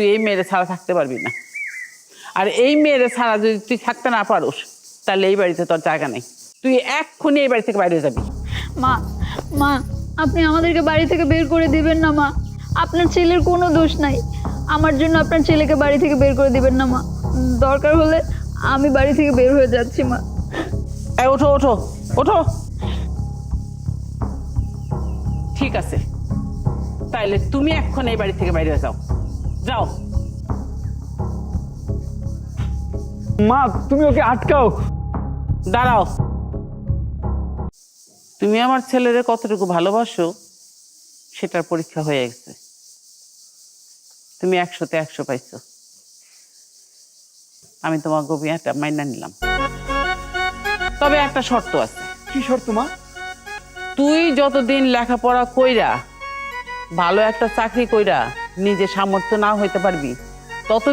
তুই এই মেয়েরে ছাড়া থাকতে পারবি না। আর এই মেয়েরে ছাড়া যদি তুই থাকতে না পারোস তাহলে এই বাড়িতে তোর জায়গা নেই। তুই এক্ষুনি এই বাড়ি থেকে বাইরে যাবি। মা মা আপনি আমাদেরকে বাড়ি থেকে বের করে দিবেন না মা। আপনার ছেলের কোনো দোষ নাই, আমার জন্য আপনার ছেলেকে বাড়ি থেকে বের করে দিবেন না মা। দরকার হলে আমি বাড়ি থেকে বের হয়ে যাচ্ছি মা। এই ওঠো ওঠো ওঠো। ঠিক আছে, তাইলে তুমি এখন এই বাড়ি থেকে বাইরে যাও, যাও। মা তুমি ওকে আটকাও। দাঁড়াও। তুমি আমার ছেলেরে কতটুকু ভালোবাসো সেটার পরীক্ষা হয়ে গেছে। তুমি 100-তে 100 পাইছো। আমি তোমার বিয়েটা মাইনা নিলাম, তবে একটা শর্ত আছে। কি শর্ত মা? তুই যতদিন লেখাপড়া কইরা ভালো একটা চাকরি কইরা নিজে সামর্থ্য না হইতে পারবি তত